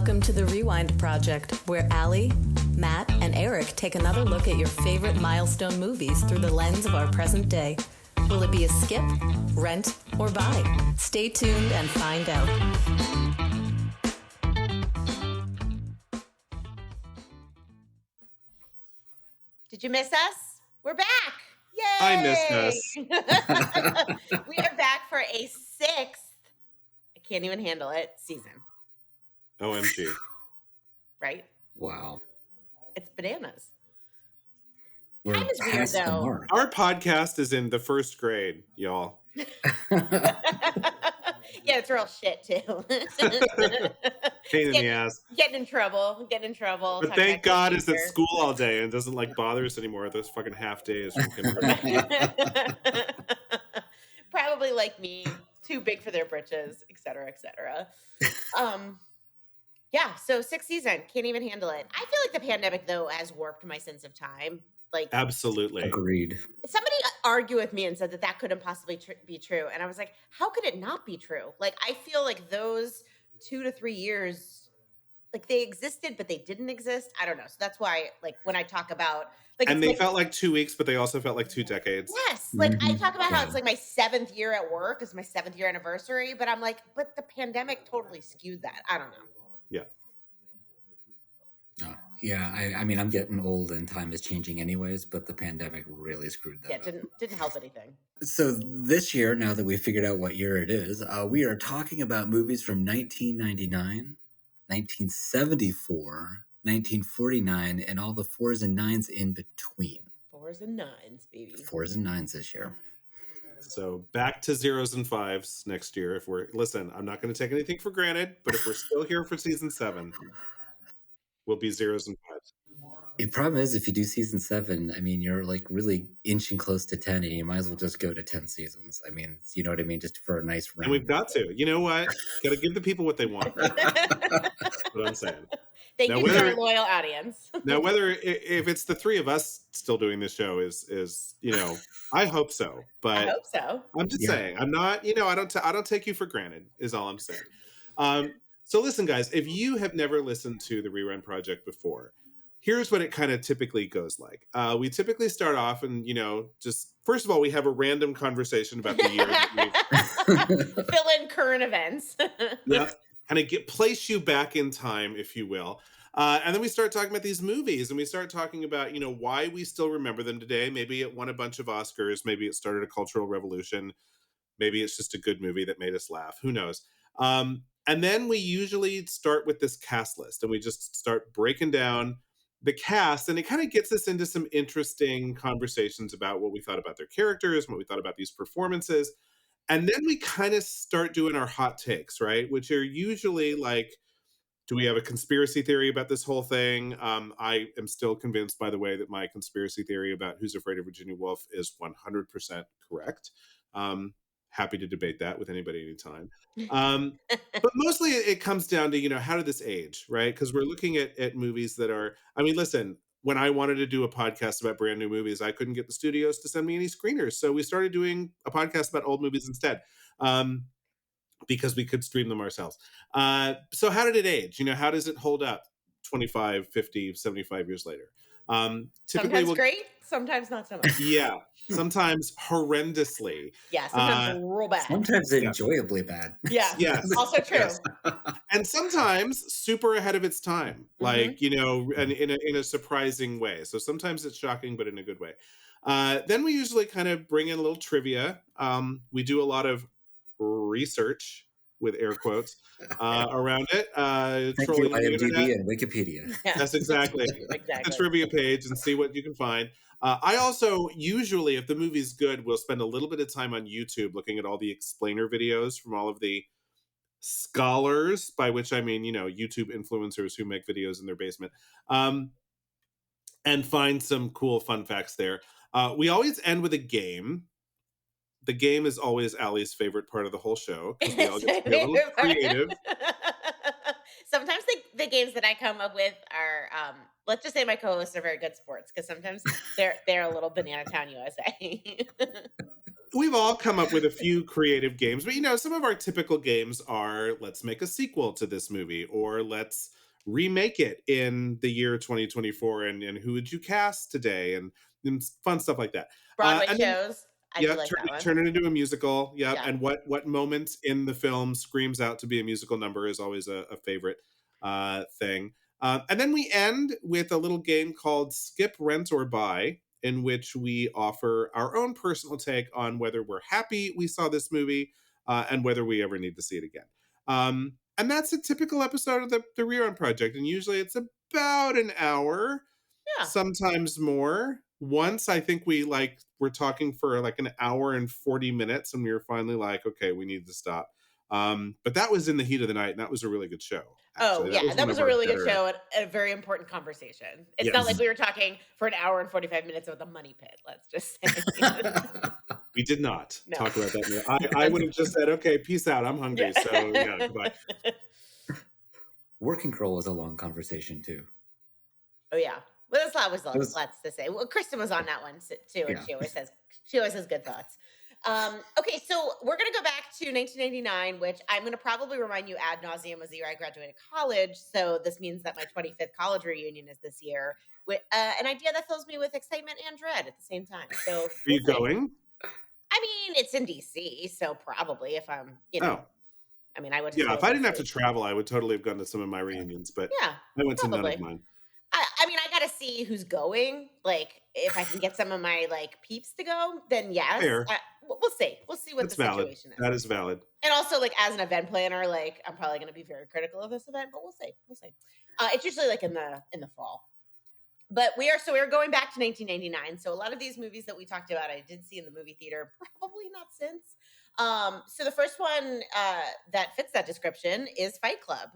Welcome to the Rewind Project, where Allie, Matt, and Eric take another look at your favorite milestone movies through the lens of our present day. Will it be a skip, rent, or buy? Stay tuned and find out. Did you miss us? We're back. Yay! I missed us. We are back for a 6th, I can't even handle it, season. OMG. Right? Wow. It's bananas. We're Time is weird, past the though. mark. Our podcast is in the first grade, y'all. Yeah, it's real shit, too. Pain in the ass. Getting in trouble. But thank God it's at school all day and doesn't like bother us anymore those fucking half days from kindergarten. Probably like me, too big for their britches, et cetera, et cetera. Yeah, so 6th season, can't even handle it. I feel like the pandemic, though, has warped my sense of time. Like, Absolutely. Agreed. somebody argued with me and said that couldn't possibly be true. And I was like, how could it not be true? Like, I feel like those 2 to 3 years, like they existed, but they didn't exist. I don't know. So that's why, like, when I talk about, like, And it's they like, felt like 2 weeks, but they also felt like 2 decades. yes, like I Mhm. talk about how Yeah. it's like my 7th year at work is my 7th year anniversary, but I'm like, but the pandemic totally skewed that. I don't know. Yeah. Oh, yeah, I mean, I'm getting old and time is changing anyways, but the pandemic really screwed that Yeah, up. didn't help anything. So this year, now that we figured out what year it is, we are talking about movies from 1999, 1974, 1949, and all the 4s and 9s in between. 4s and 9s, baby. 4s and 9s this year. So back to 0s and 5s next year. Listen, I'm not going to take anything for granted, but if we're still here for season 7, we'll be 0s and 5s. The problem is, if you do season 7, I mean, you're like really inching close to 10, and you might as well just go to 10 seasons. I mean, you know what I mean? Just for a nice round. And we've got to. You know what? Got to give the people what they want. That's what I'm saying. Thank Now, you to whether- our loyal audience. Now, if it's the 3 of us still doing this show is I hope so. I But hope so. I'm just Yeah. saying, I'm not, I don't take you for granted is all I'm saying. So listen, guys, if you have never listened to the Rerun Project before, here's what it kind of typically goes like. We typically start off and, just first of all, we have a random conversation about the year that we've Fill in current events. Yep. Kind of place you back in time, if you will. And then we start talking about these movies and we start talking about, why we still remember them today. Maybe it won a bunch of Oscars. Maybe it started a cultural revolution. Maybe it's just a good movie that made us laugh. Who knows? And then we usually start with this cast list and we just start breaking down the cast, and it kind of gets us into some interesting conversations about what we thought about their characters, what we thought about these performances. And then we kind of start doing our hot takes, right? Which are usually like, do we have a conspiracy theory about this whole thing? I am still convinced, by the way, that my conspiracy theory about Who's Afraid of Virginia Woolf is 100% correct. Happy to debate that with anybody anytime. But mostly it comes down to, how did this age, right? Because we're looking at movies that are, I mean, listen, when I wanted to do a podcast about brand new movies, I couldn't get the studios to send me any screeners. So we started doing a podcast about old movies instead, because we could stream them ourselves. So how did it age? How does it hold up 25, 50, 75 years later? Sometimes great, sometimes not so much. Yeah, sometimes horrendously. Yeah, sometimes real bad. Sometimes enjoyably bad. Yeah, Yes. also true. Yes. And sometimes super ahead of its time, like, and in a surprising way. So sometimes it's shocking, but in a good way. Then we usually kind of bring in a little trivia. We do a lot of research, with air quotes, around it. Thank you, Trolling the internet. IMDb and Wikipedia. Yeah. That's exactly Exactly. the trivia page and see what you can find. I also usually, if the movie's good, we'll spend a little bit of time on YouTube looking at all the explainer videos from all of the scholars, by which I mean, YouTube influencers who make videos in their basement, and find some cool fun facts there. We always end with a game. The game is always Allie's favorite part of the whole show because we all get to be a little creative. Sometimes the games that I come up with are, let's just say my co-hosts are very good sports because sometimes they're a little Banana Town USA. we've all come up with a few creative games, but some of our typical games are let's make a sequel to this movie, or let's remake it in the year 2024, and who would you cast today, and fun stuff like that. Broadway And then shows. I do yeah, like that one. turn it into a musical. Yep. Yeah. And what moments in the film screams out to be a musical number is always a favorite thing. And then we end with a little game called Skip, Rent, or Buy, in which we offer our own personal take on whether we're happy we saw this movie and whether we ever need to see it again. And that's a typical episode of the Rerun Project. And usually it's about an hour. Yeah. Sometimes more. Once I think we're talking for like an hour and 40 minutes, and we were finally like, okay, we need to stop. But that was in the heat of the night, and that was a really good show. Actually. Oh, yeah. That was a really good show and a very important conversation. It's not like we were talking for an hour and 45 minutes about the Money Pit. Let's just say. We did not talk about that. I would have just said, okay, peace out. I'm hungry. Yeah. So, yeah, goodbye. Working Girl was a long conversation, too. Oh, yeah. Well, that's lots to say. Well, Kristen was on that one too, and she always has good thoughts. Okay, so we're gonna go back to 1999, which I'm gonna probably remind you ad nauseum was the year I graduated college. So this means that my 25th college reunion is this year. With an idea that fills me with excitement and dread at the same time. So are you going? I mean, it's in DC, so probably if I'm, I mean, I would. Yeah, if I didn't have to travel, I would totally have gone to some of my reunions. But yeah, I went to none of mine. I mean, I gotta see who's going. Like, if I can get some of my peeps to go, then yes. We'll see. We'll see what the situation is. That is valid. And also, as an event planner, I'm probably gonna be very critical of this event, but we'll see. We'll see. It's usually in the fall. But we're going back to 1999. So a lot of these movies that we talked about, I did see in the movie theater. Probably not since. So the first one that fits that description is Fight Club.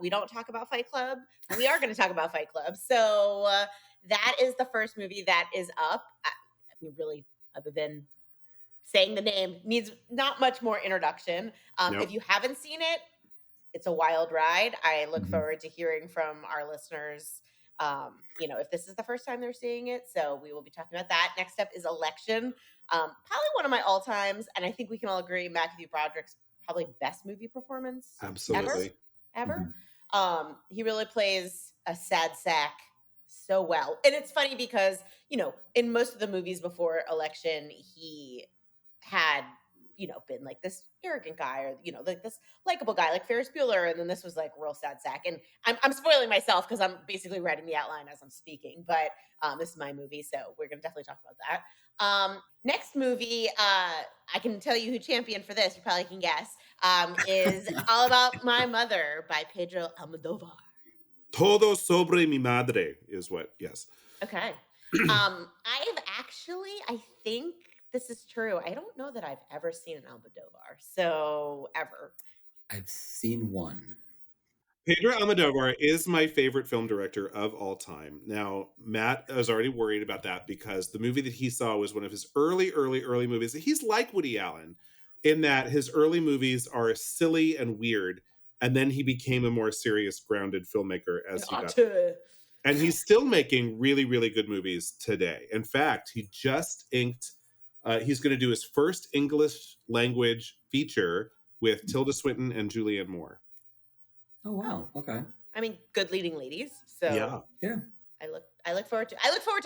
We don't talk about Fight Club. We are going to talk about Fight Club. So that is the first movie that is up. I mean, really, other than saying the name, needs not much more introduction. Nope. If you haven't seen it, it's a wild ride. I look forward to hearing from our listeners. If this is the first time they're seeing it. So we will be talking about that. Next up is Election. Probably one of my all-times, and I think we can all agree Matthew Broderick's probably best movie performance ever. He really plays a sad sack so well. And it's funny because, in most of the movies before Election, he had been this arrogant guy or, this likable guy like Ferris Bueller. And then this was real sad sack. And I'm spoiling myself because I'm basically writing the outline as I'm speaking, but this is my movie. So we're going to definitely talk about that. Next movie, I can tell you who championed for this. You probably can guess, is All About My Mother by Pedro Almodovar. Todo sobre mi madre is what, yes. Okay. I think this is true. I don't know that I've ever seen an Almodovar. So ever. I've seen one. Pedro Almodovar is my favorite film director of all time. Now, Matt is already worried about that because the movie that he saw was one of his early movies. He's like Woody Allen in that his early movies are silly and weird, and then he became a more serious, grounded filmmaker as he got. And he's still making really, really good movies today. In fact, he just inked. He's going to do his first English language feature with Tilda Swinton and Julianne Moore. Oh wow! Okay. I mean, good leading ladies. So yeah. I look forward to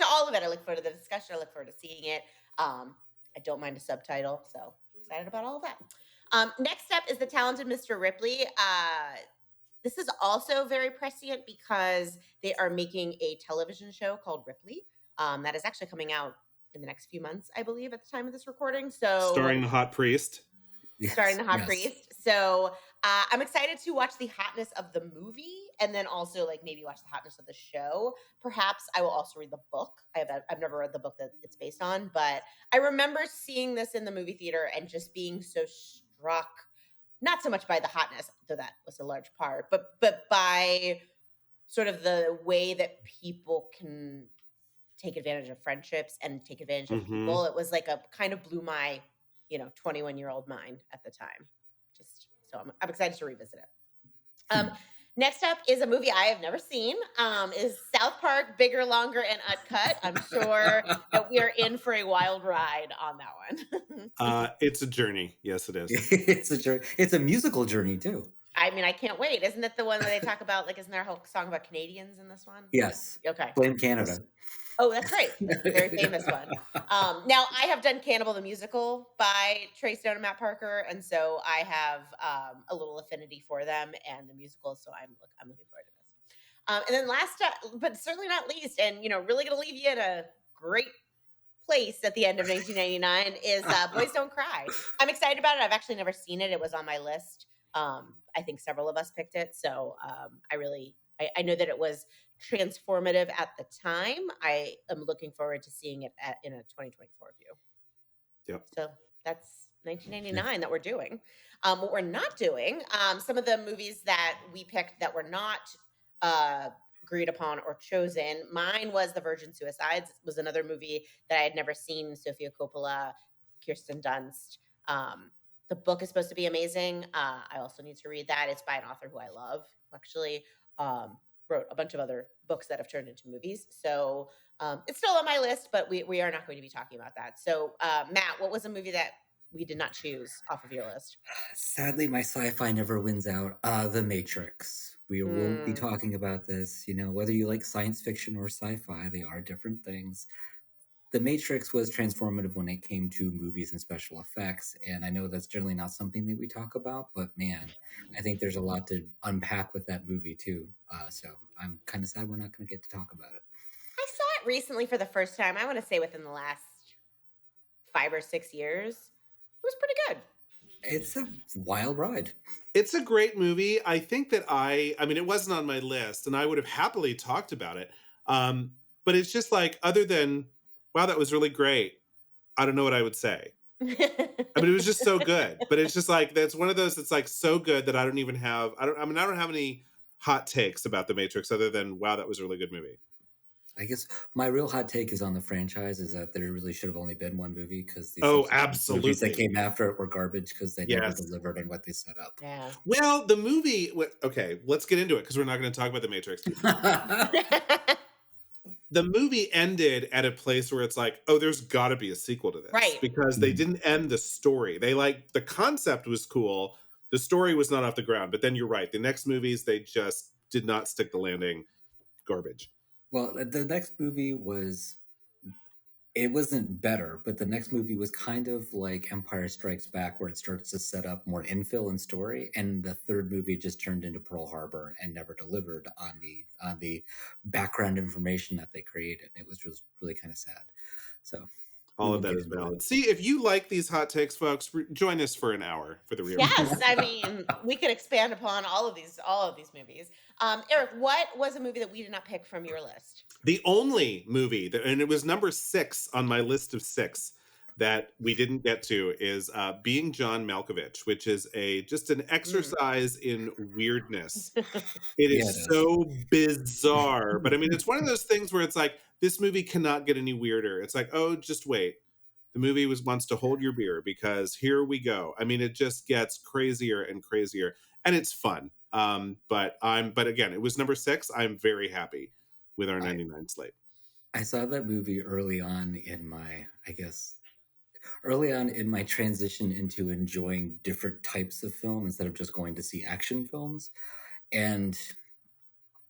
all of it. I look forward to the discussion. I look forward to seeing it. I don't mind a subtitle, so excited about all of that. Next up is The Talented Mr. Ripley. This is also very prescient because they are making a television show called Ripley that is actually coming out in the next few months, I believe, at the time of this recording. So starring the hot priest. So I'm excited to watch the hotness of the movie and then also maybe watch the hotness of the show. Perhaps I will also read the book. I've never read the book that it's based on, but I remember seeing this in the movie theater and just being so struck, not so much by the hotness, though that was a large part, but by sort of the way that people can take advantage of friendships and take advantage of people. It was a kind of blew my 21-year-old mind at the time. Just so I'm excited to revisit it. Next up is a movie I have never seen. Is South Park Bigger, Longer, and Uncut. I'm sure that we are in for a wild ride on that one. It's a journey. Yes, it is. It's a journey. It's a musical journey too. I mean, I can't wait. Isn't it the one where they talk about, like, isn't there a whole song about Canadians in this one? Yes. Okay. Blame Canada. Oh, that's right. That's a very famous one. Now, I have done Cannibal the Musical by Trey Stone and Matt Parker, and so I have a little affinity for them and the musical, so I'm looking forward to this. And then last, but certainly not least, and really going to leave you in a great place at the end of 1999 is Boys Don't Cry. I'm excited about it. I've actually never seen it. It was on my list. I think several of us picked it, so I know that it was transformative at the time. I am looking forward to seeing it in a 2024 view. Yep. So that's 1999 that we're doing. What we're not doing, some of the movies that we picked that were not agreed upon or chosen. Mine was The Virgin Suicides. It was another movie that I had never seen. Sofia Coppola, Kirsten Dunst. The book is supposed to be amazing. I also need to read that. It's by an author who I love, who actually wrote a bunch of other books that have turned into movies. So it's still on my list, but we are not going to be talking about that. So Matt, what was a movie that we did not choose off of your list? Sadly, my sci-fi never wins out. The Matrix. We won't be talking about this. Whether you like science fiction or sci-fi, they are different things. The Matrix was transformative when it came to movies and special effects, and I know that's generally not something that we talk about, but man, I think there's a lot to unpack with that movie too. So I'm kind of sad we're not going to get to talk about it. I saw it recently for the first time. I want to say within the last 5 or 6 years. It was pretty good. It's a wild ride. It's a great movie. I think that I mean, it wasn't on my list, and I would have happily talked about it. But it's just like, other than, wow, that was really great, I don't know what I would say. I mean, it was just so good. But it's just like, that's one of those that's like so good that I don't have any hot takes about The Matrix other than, wow, that was a really good movie. I guess my real hot take is on the franchise is that there really should have only been one movie because these absolutely movies that came after it were garbage because they never delivered on what they set up. Yeah. Well, the movie, okay, let's get into it because we're not going to talk about The Matrix. The movie ended at a place where it's like, oh, there's got to be a sequel to this. Right. Because they didn't end the story. The concept was cool. The story was not off the ground. But then you're right. The next movies, they just did not stick the landing. Garbage. Well, the next movie it wasn't better, but the next movie was kind of like Empire Strikes Back, where it starts to set up more infill and story, and the third movie just turned into Pearl Harbor and never delivered on the background information that they created. It was just really kind of sad. So all of that is valid. See, if you like these hot takes, folks, join us for an hour for the real. Yes, I mean, we could expand upon all of these movies. Eric, what was a movie that we did not pick from your list? The only movie and it was number 6 on my list of 6 that we didn't get to is Being John Malkovich, which is just an exercise in weirdness. It is so bizarre, but I mean, it's one of those things where it's like, this movie cannot get any weirder. It's like, oh, just wait. The movie wants to hold your beer because here we go. I mean, it just gets crazier and crazier, and it's fun. But again, it was number 6. I'm very happy with our 99 slate. I saw that movie early on in my transition into enjoying different types of film instead of just going to see action films. And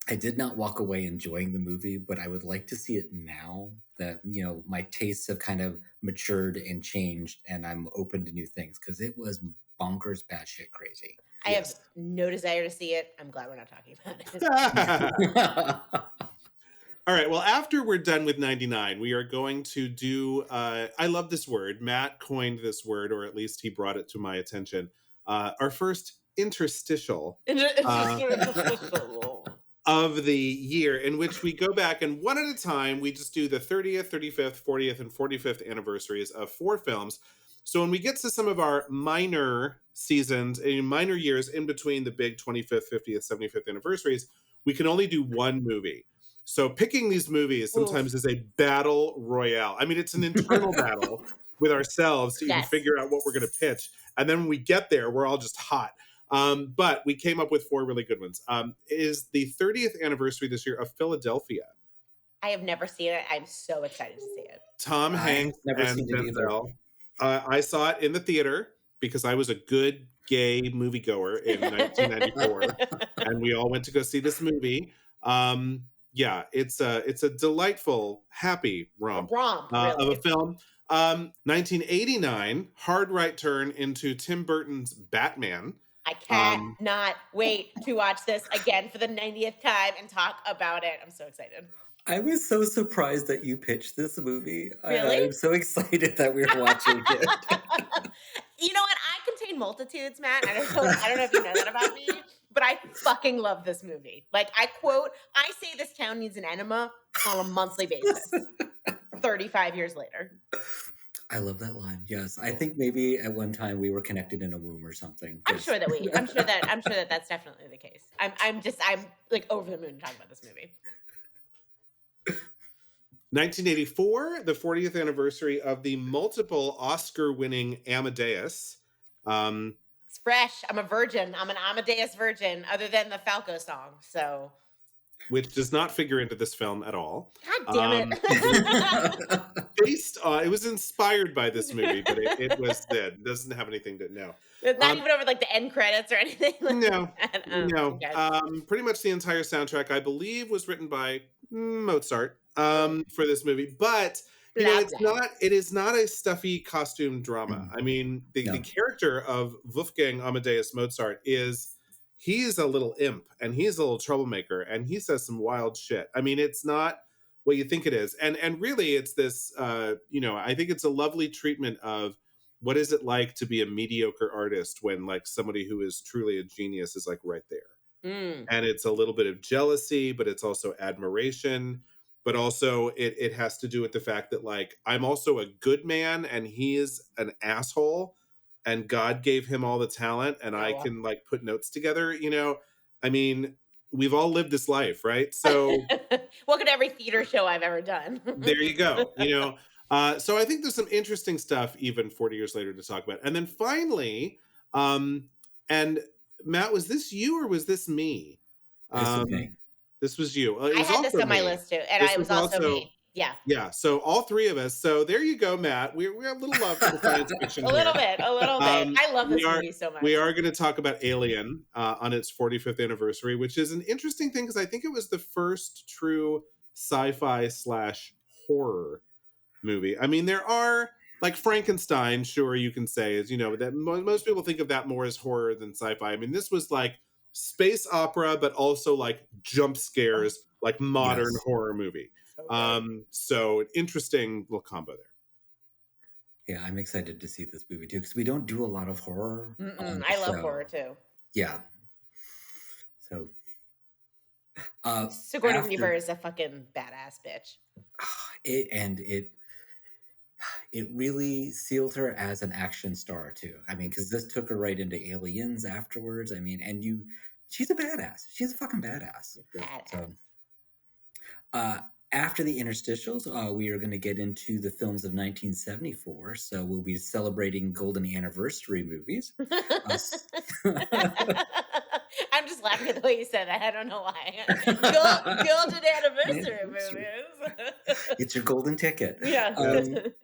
I did not walk away enjoying the movie, but I would like to see it now that, my tastes have kind of matured and changed and I'm open to new things because it was bonkers batshit crazy. I have no desire to see it. I'm glad we're not talking about it. All right. Well, after we're done with 99, we are going to do, I love this word. Matt coined this word, or at least he brought it to my attention. Our first interstitial. Of the year, in which we go back and one at a time, we just do the 30th, 35th, 40th, and 45th anniversaries of 4 films. So when we get to some of our minor seasons and minor years in between the big 25th, 50th, 75th anniversaries, we can only do one movie. So picking these movies sometimes is a battle royale. I mean, it's an internal battle with ourselves to even figure out what we're going to pitch. And then when we get there, we're all just hot. But we came up with 4 really good ones. Is the 30th anniversary this year of Philadelphia. I have never seen it. I'm so excited to see it. Tom Hanks never and seen it either. Denzel. I saw it in the theater because I was a good gay moviegoer in 1994, and we all went to go see this movie. Yeah, it's a delightful, happy romp, Romp, of really. a film. 1989, hard right turn into Tim Burton's Batman. I cannot wait to watch this again for the 90th time and talk about it. I'm so excited. I was so surprised that you pitched this movie. Really? I'm so excited that we're watching it. You know what? I contain multitudes, Matt. I don't know if you know that about me, but I fucking love this movie. Like, I say this town needs an enema on a monthly basis. 35 years later. I love that line. Yes, I think maybe at one time we were connected in a womb or something. I'm sure that that's definitely the case. I'm like over the moon talking about this movie. 1984, the 40th anniversary of the multiple Oscar-winning Amadeus. It's fresh. I'm a virgin. I'm an Amadeus virgin, other than the Falco song. So, which does not figure into this film at all. God damn it! It was inspired by this movie, but it was dead. It doesn't have anything to know. Not even over like the end credits or anything. Like no. Okay. Pretty much the entire soundtrack, I believe, was written by Mozart for this movie. But you know, it is not a stuffy costume drama. I mean, the character of Wolfgang Amadeus Mozart he's a little imp and he's a little troublemaker and he says some wild shit. I mean, it's not what you think it is. And really it's this, I think it's a lovely treatment of what is it like to be a mediocre artist when like somebody who is truly a genius is like right there. And it's a little bit of jealousy, but it's also admiration. But also it has to do with the fact that like, I'm also a good man and he is an asshole. And God gave him all the talent and I can like put notes together, you know? I mean, we've all lived this life, right? So welcome to every theater show I've ever done. There you go, you know? So I think there's some interesting stuff even 40 years later to talk about. And then finally, and Matt, was this you or was this me? This was me. This was you. I had this on my list too. And I was also me. Yeah. Yeah. So all 3 of us. So there you go, Matt. We have a little love for science fiction. a little bit. I love this movie so much. We are going to talk about Alien on its 45th anniversary, which is an interesting thing because I think it was the first true sci-fi / horror movie. I mean, there are like Frankenstein, sure, you can say is, you know, that most people think of that more as horror than sci-fi. I mean, this was like space opera, but also like jump scares, like modern horror movie. So an interesting little combo there. Yeah, I'm excited to see this movie too because we don't do a lot of horror. I love horror too. Yeah. So, Sigourney Weaver is a fucking badass bitch. It really sealed her as an action star too. I mean, because this took her right into Aliens afterwards. I mean, she's a badass. She's a fucking badass. So, after the interstitials, we are going to get into the films of 1974. So we'll be celebrating golden anniversary movies. I'm just laughing at the way you said that. I don't know why. Golden anniversary movies. It's your golden ticket. Yeah.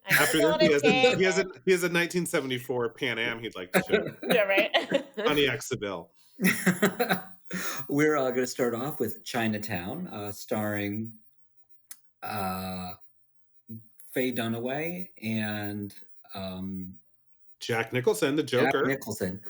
After this, he has a 1974 Pan Am he'd like to show. Yeah, right. Pontiac Seville. We're going to start off with Chinatown, starring Faye Dunaway and Jack Nicholson, the Joker. Jack Nicholson.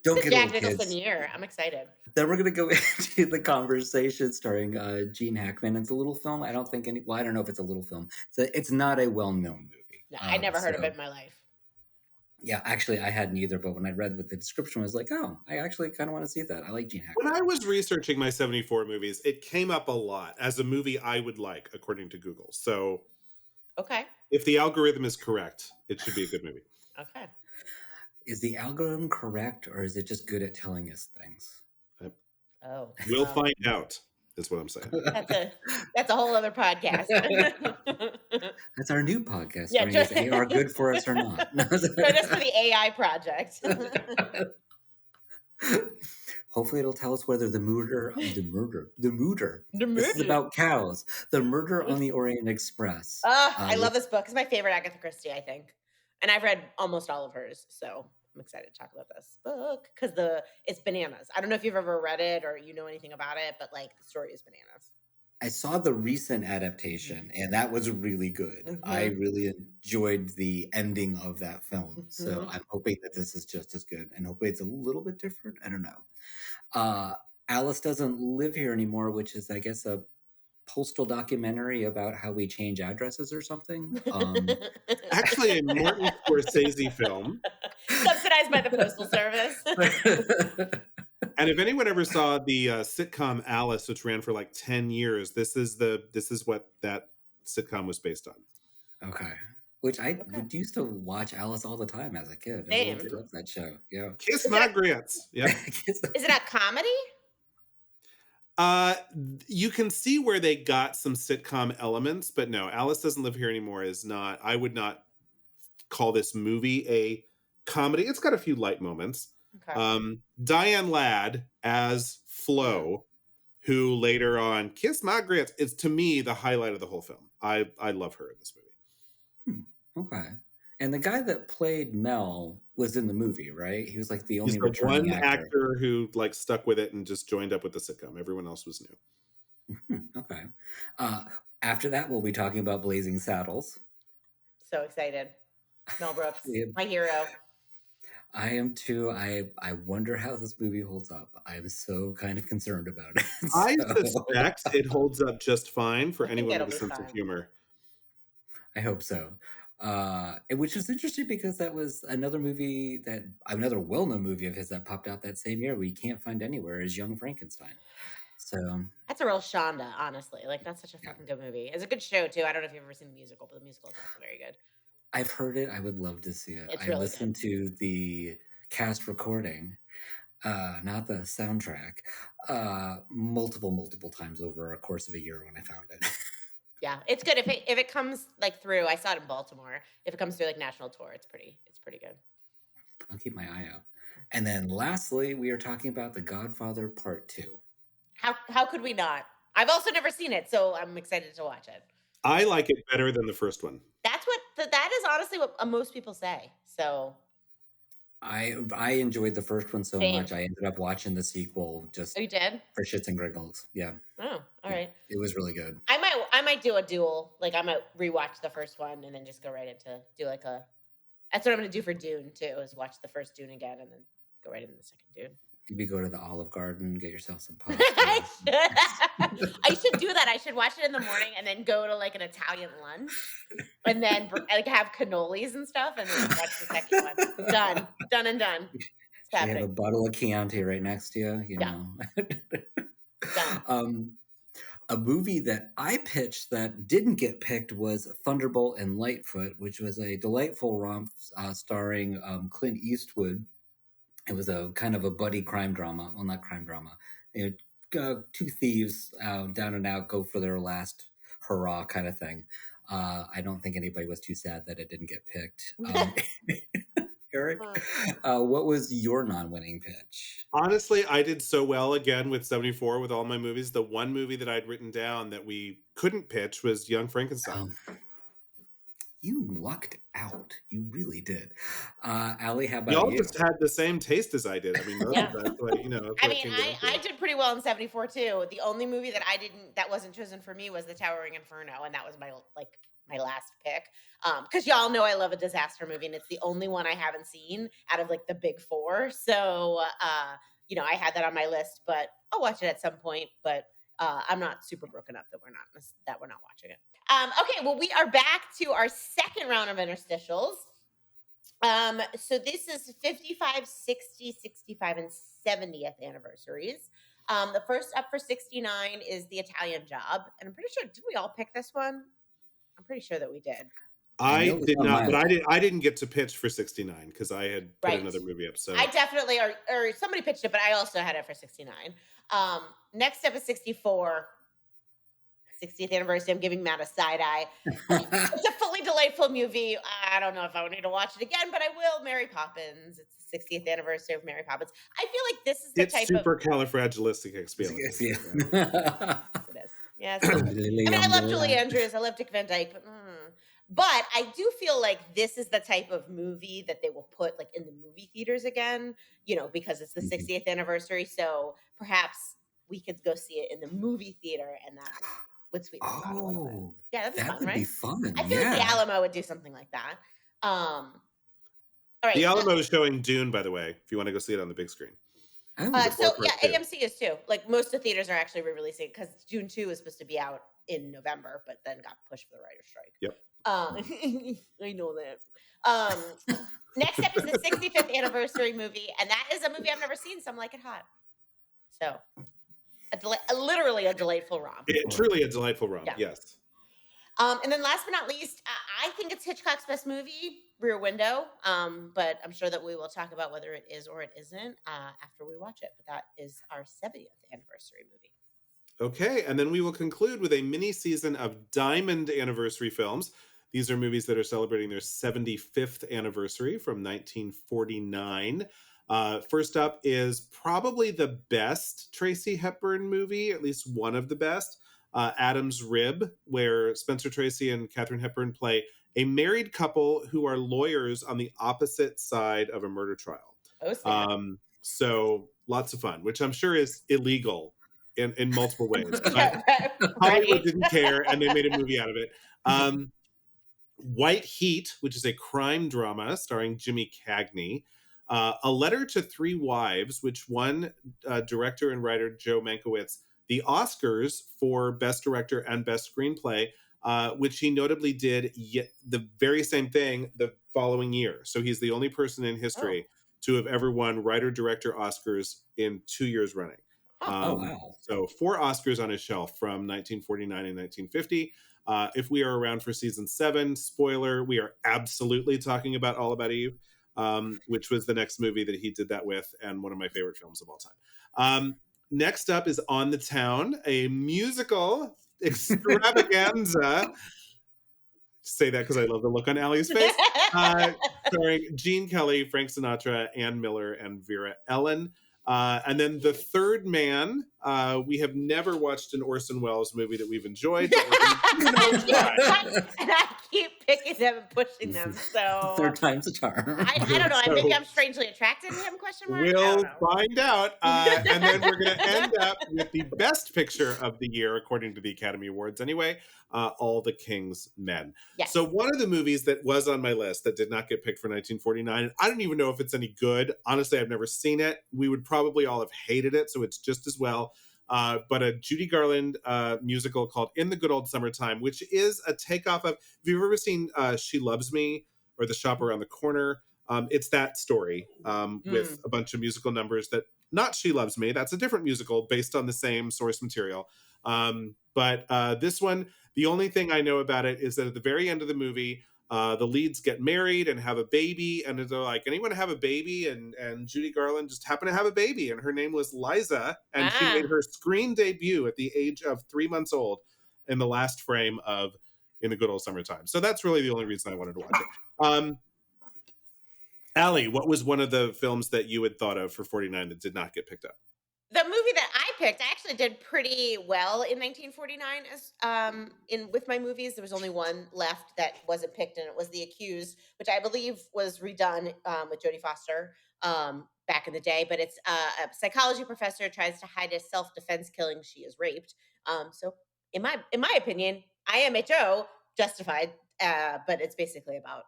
Don't get Jack old, Nicholson kids. Year. I'm excited. Then we're going to go into the conversation starring Gene Hackman. It's a little film. I don't know if it's a little film. It's not a well-known movie. No, I never heard of it in my life. Yeah, actually, I hadn't either. But when I read what the description was, like, oh, I actually kind of want to see that. I like Gene Hackman. When I was researching my 74 movies, it came up a lot as a movie I would like, according to Google. So, okay, if the algorithm is correct, it should be a good movie. Okay. Is the algorithm correct, or is it just good at telling us things? We'll find out. Is what I'm saying. That's a whole other podcast. That's our new podcast. Yeah, is AR good for us or not? So that's for the AI project. Hopefully, it'll tell us whether the murder. The This is murder. about cows. The Murder on the Orient Express. I love this book. It's my favorite Agatha Christie, I think. And I've read almost all of hers, so I'm excited to talk about this book because it's bananas. I don't know if you've ever read it or you know anything about it, but like the story is bananas. I saw the recent adaptation, and that was really good. I Mhm. really enjoyed the ending of that film. So Mhm. I'm hoping that this is just as good, and hopefully it's a little bit different. I don't know. Alice Doesn't Live Here Anymore, which is, I guess, a postal documentary about how we change addresses or something. Actually, a Martin Scorsese film. Subsidized by the Postal Service. And if anyone ever saw the sitcom Alice, which ran for like 10 years, this is what that sitcom was based on. Okay. Which I would used to watch Alice all the time as a kid. I really Same. did love that show. Yeah. Kiss My Grits. Yep. Is it a comedy? You can see where they got some sitcom elements, but no, Alice Doesn't Live Here Anymore is not. I would not call this movie a comedy. It's got a few light moments. Okay. Diane Ladd as Flo, who later on Kiss My Grits, is to me the highlight of the whole film. I love her in this movie. Okay. And the guy that played Mel was in the movie, right? He was like the He's only the returning one actor. actor who like stuck with it and just joined up with the sitcom. Everyone else was new. Okay. After that, we'll be talking about Blazing Saddles. So excited. Mel Brooks, Yeah. my hero. I am too. I wonder how this movie holds up. I'm so kind of concerned about it. I suspect it holds up just fine for I think anyone it'll with a be sense of fine. humor. I hope so. Which was interesting because that was another well-known movie of his that popped out that same year we can't find anywhere is Young Frankenstein. So That's a real Shonda, honestly. Like that's such a fucking good movie. It's a good show too. I don't know if you've ever seen the musical, but the musical is also very good. I've heard it. I would love to see it. It's I really listened to the cast recording, not the soundtrack, multiple times over a course of a year when I found it. Yeah, it's good if it comes like through. I saw it in Baltimore. If it comes through like national tour, it's pretty good. I'll keep my eye out. And then lastly, we are talking about The Godfather Part 2. How could we not? I've also never seen it, so I'm excited to watch it. I like it better than the first one. That's that is honestly what most people say. So I enjoyed the first one so Same. much. I ended up watching the sequel just you did? for shits and giggles. Yeah. Oh, all right. It was really good. I might do a duel. Like I might rewatch the first one and then just go right into do like a. That's what I'm gonna do for Dune too. Is watch the first Dune again and then go right into the second Dune. Maybe go to the Olive Garden, get yourself some pasta. I should do that. I should watch it in the morning and then go to like an Italian lunch and then like have cannolis and stuff and then watch the second one. Done and done. It's You have a happening. bottle of Chianti right next to you, Yeah. know. A movie that I pitched that didn't get picked was Thunderbolt and Lightfoot, which was a delightful romp starring Clint Eastwood. It was a kind of a buddy crime drama. Well, not crime drama. Two thieves down and out go for their last hurrah kind of thing. I don't think anybody was too sad that it didn't get picked. Eric, what was your non-winning pitch? Honestly, I did so well again with 74 with all my movies. The one movie that I'd written down that we couldn't pitch was Young Frankenstein. You lucked out. You really did. Allie, how about Y'all you? just had the same taste as I did. I mean, most Yeah. of that's like, I mean, I did pretty well in 74 too. The only movie that wasn't chosen for me was The Towering Inferno, and that was my last pick. Because y'all know I love a disaster movie, and it's the only one I haven't seen out of like the big four. So I had that on my list, but I'll watch it at some point. But I'm not super broken up that we're not watching it. Okay, well, we are back to our second round of interstitials. So this is 55, 60, 65, and 70th anniversaries. The first up for 69 is The Italian Job. And I'm pretty sure, did we all pick this one? I'm pretty sure that we did. I did not, but I didn't get to pitch for 69 because I had put another movie up. So I definitely, or somebody pitched it, but I also had it for 69. Next up is 64. 60th anniversary. I'm giving Matt a side eye. It's a fully delightful movie. I don't know if I would need to watch it again, but I will. Mary Poppins. It's the 60th anniversary of Mary Poppins. I feel like this is the It's type of supercalifragilisticexpialidocious. Yeah. it is. Yes. I mean, I love Julie Yeah. Andrews. I love Dick Van Dyke, but I do feel like this is the type of movie that they will put like in the movie theaters again, because it's the 60th anniversary. So perhaps we could go see it in the movie theater, and that would sweeten the pot a little bit. Oh, Yeah, that'd be that fun, would right? be fun. I feel like the Yeah. Alamo would do something like that. All right. The Alamo is showing Dune, by the way, if you want to go see it on the big screen. So yeah, AMC is too. Like most of the theaters are actually re-releasing it because June 2 is supposed to be out in November, but then got pushed for the writer's strike. Yep. I know that. Next up is the 65th anniversary movie, and that is a movie I've never seen, so I'm like it hot. So, literally a delightful romp. Truly a delightful romp, Yeah. yes. And then last but not least, I think it's Hitchcock's best movie, Rear Window. But I'm sure that we will talk about whether it is or it isn't after we watch it. But that is our 70th anniversary movie. Okay, and then we will conclude with a mini season of Diamond anniversary films. These are movies that are celebrating their 75th anniversary from 1949. First up is probably the best Tracy Hepburn movie, at least one of the best, Adam's Rib, where Spencer Tracy and Katharine Hepburn play a married couple who are lawyers on the opposite side of a murder trial. So lots of fun, which I'm sure is illegal in multiple ways. But Hollywood didn't care, and they made a movie out of it. White Heat, which is a crime drama starring Jimmy Cagney. A Letter to Three Wives, which won director and writer Joe Mankiewicz the Oscars for Best Director and Best Screenplay, which he notably did the very same thing the following year. So he's the only person in history to have ever won writer-director Oscars in 2 years running. Wow. So 4 Oscars on his shelf from 1949 and 1950. If we are around for season 7, spoiler, we are absolutely talking about All About Eve, which was the next movie that he did that with, and one of my favorite films of all time. Next up is On the Town, a musical extravaganza. Say that because I love the look on Allie's face. Starring Gene Kelly, Frank Sinatra, Ann Miller, and Vera Ellen. And then The Third Man. We have never watched an Orson Welles movie that we've enjoyed. But and I keep picking them and pushing them. So third time's a charm. I don't know. Maybe I'm strangely attracted to him? We'll find out. And then we're going to end up with the best picture of the year, according to the Academy Awards anyway, All the King's Men. Yes. So one of the movies that was on my list that did not get picked for 1949, and I don't even know if it's any good. Honestly, I've never seen it. We would probably all have hated it, so it's just as well. But a Judy Garland musical called In the Good Old Summertime, which is a takeoff of, have you ever seen She Loves Me or The Shop Around the Corner? It's that story with a bunch of musical numbers that, not She Loves Me, that's a different musical based on the same source material. But this one, the only thing I know about it is that at the very end of the movie, the leads get married and have a baby, and they're like, anyone have a baby? And Judy Garland just happened to have a baby, and her name was Liza, and she made her screen debut at the age of 3 months old in the last frame of In the Good Old Summertime. So that's really the only reason I wanted to watch it. Allie, what was one of the films that you had thought of for 49 that did not get picked up? The movie that I picked, I actually did pretty well in 1949 with my movies. There was only one left that wasn't picked, and it was The Accused, which I believe was redone with Jodie Foster back in the day. But it's a psychology professor tries to hide a self-defense killing. She is raped. So in my opinion, IMHO justified, but it's basically about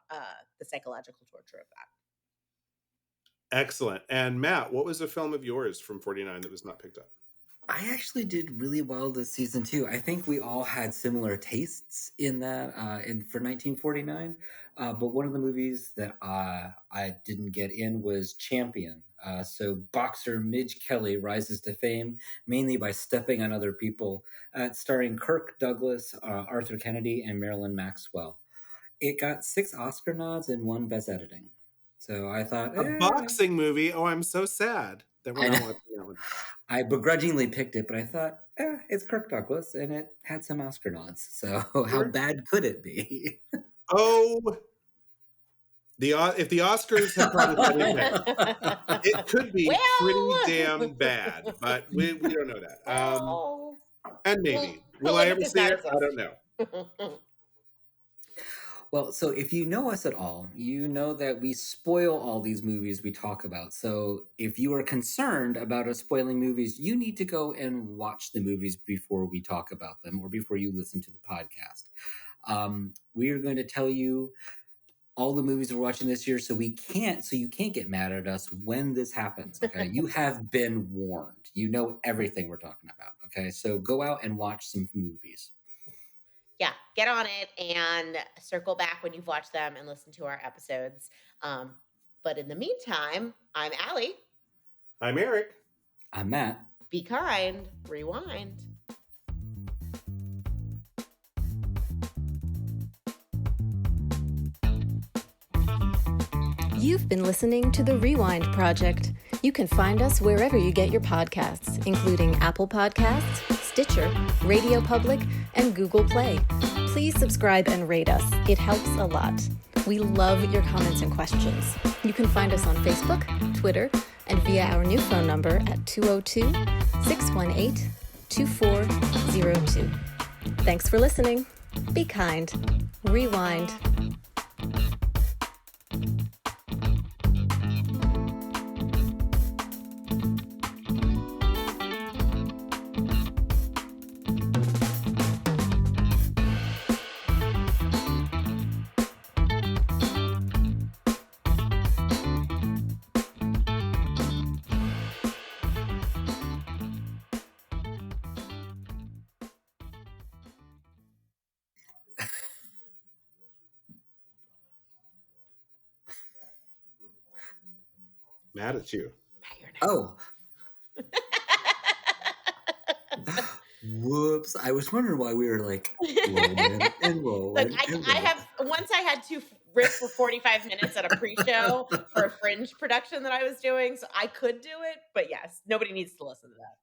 the psychological torture of that. Excellent. And Matt, what was a film of yours from 49 that was not picked up? I actually did really well this season too. I think we all had similar tastes in that for 1949. But one of the movies that I didn't get in was Champion. So boxer Midge Kelly rises to fame mainly by stepping on other people, starring Kirk Douglas, Arthur Kennedy, and Marilyn Maxwell. It got 6 Oscar nods and 1 Best Editing. So I thought, a boxing movie. Oh, I'm so sad that we're not watching that one. I begrudgingly picked it, but I thought It's Kirk Douglas, and it had some Oscar nods. So how Sure. bad could it be? Oh, if the Oscars have brought us anything, it could be pretty damn bad, but we don't know that. well, And maybe. Will I limit ever does see not it? I don't exist. know. Well, so if you know us at all, you know that we spoil all these movies we talk about. So if you are concerned about us spoiling movies, you need to go and watch the movies before we talk about them or before you listen to the podcast. We are going to tell you all the movies we're watching this year, so you can't get mad at us when this happens. Okay, you have been warned. You know everything we're talking about. Okay, so go out and watch some movies. Yeah, get on it and circle back when you've watched them and listen to our episodes. But in the meantime, I'm Allie. I'm Eric. I'm Matt. Be kind, rewind. You've been listening to The Rewind Project. You can find us wherever you get your podcasts, including Apple Podcasts, Stitcher, Radio Public, and Google Play. Please subscribe and rate us. It helps a lot. We love your comments and questions. You can find us on Facebook, Twitter, and via our new phone number at 202-618-2402. Thanks for listening. Be kind. Rewind. Mad at you. Matt, you're next. Oh, whoops! I was wondering why we were like rolling and Look, rolling and I rolling. have once I had to riff for 45 minutes at a pre-show for a Fringe production that I was doing, so I could do it. But yes, nobody needs to listen to that.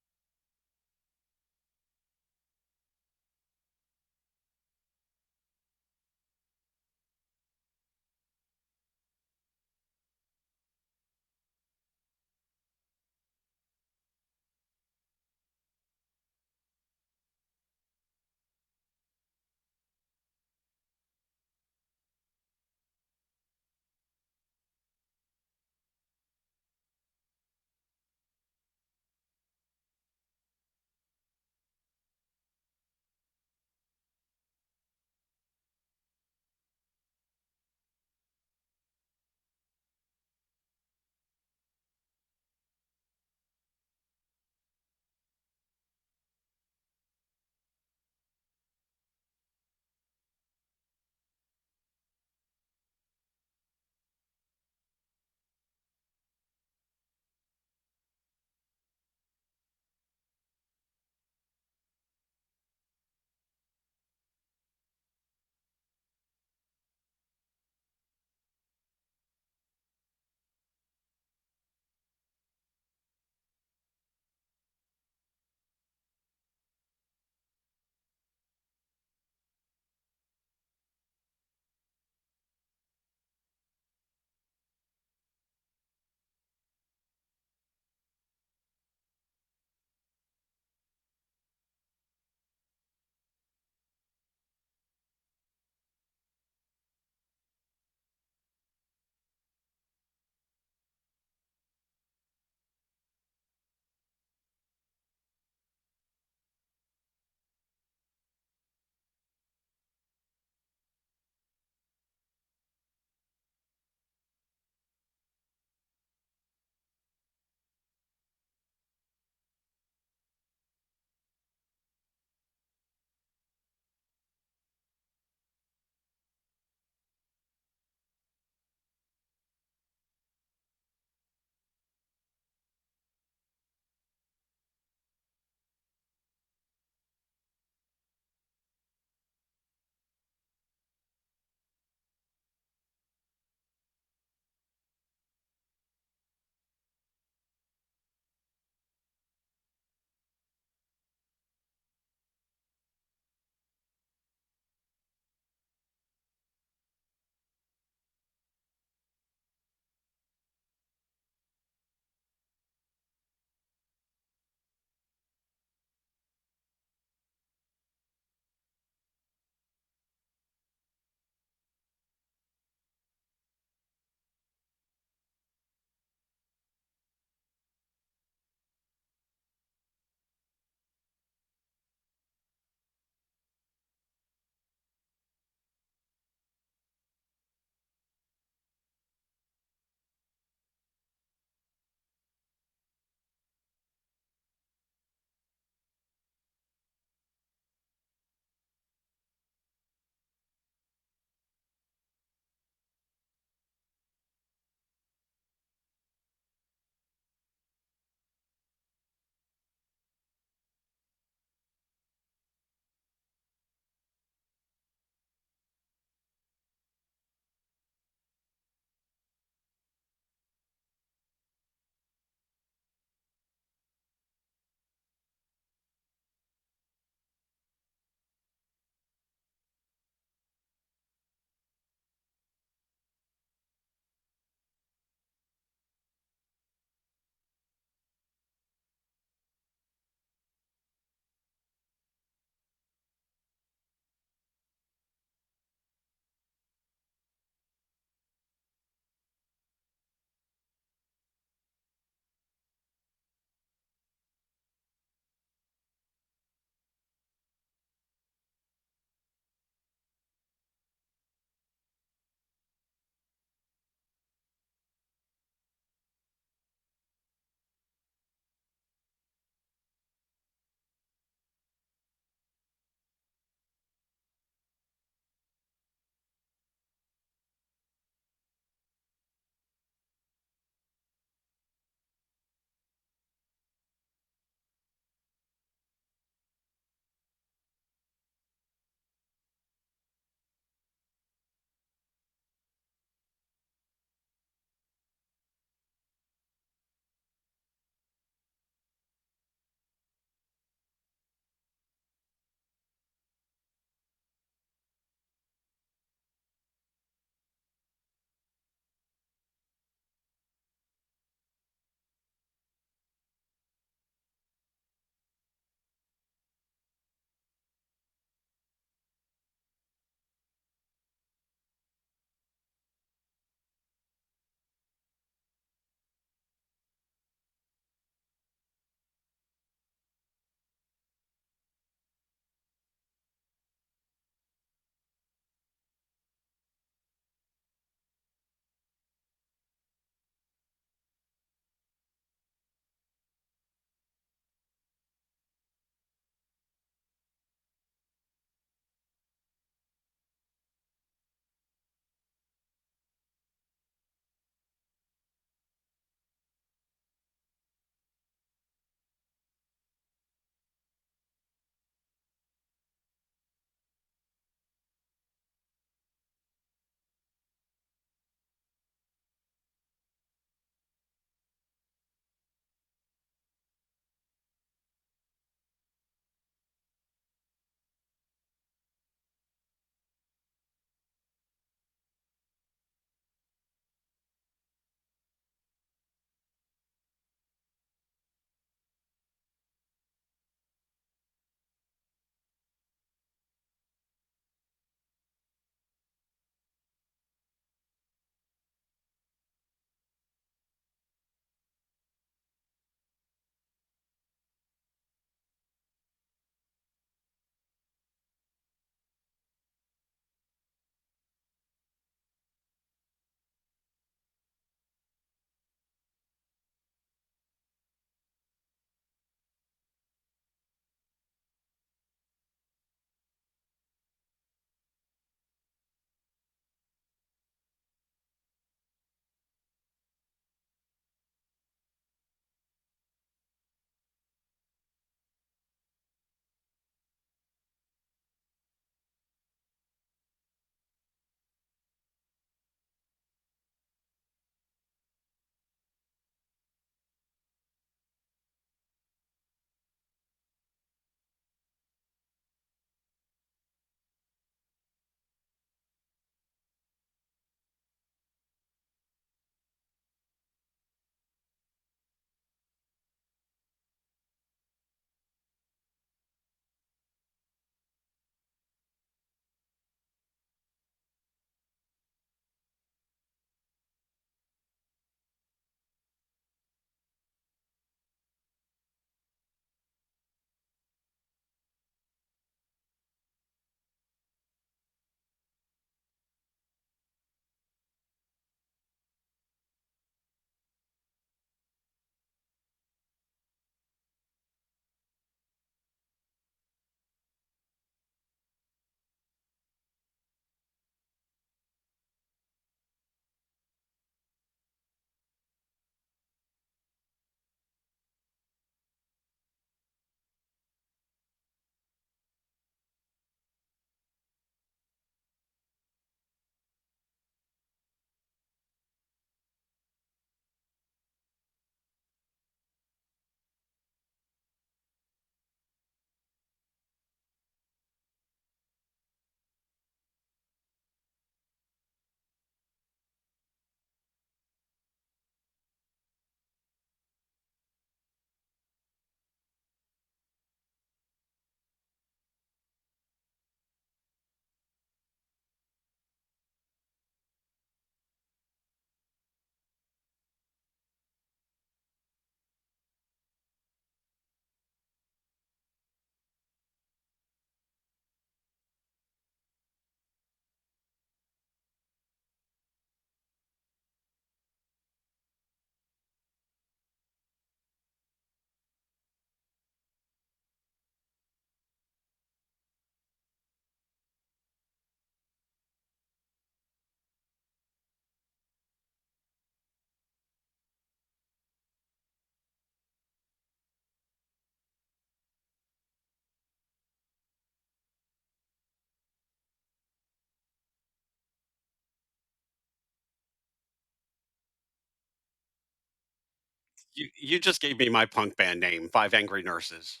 You just gave me my punk band name, Five Angry Nurses.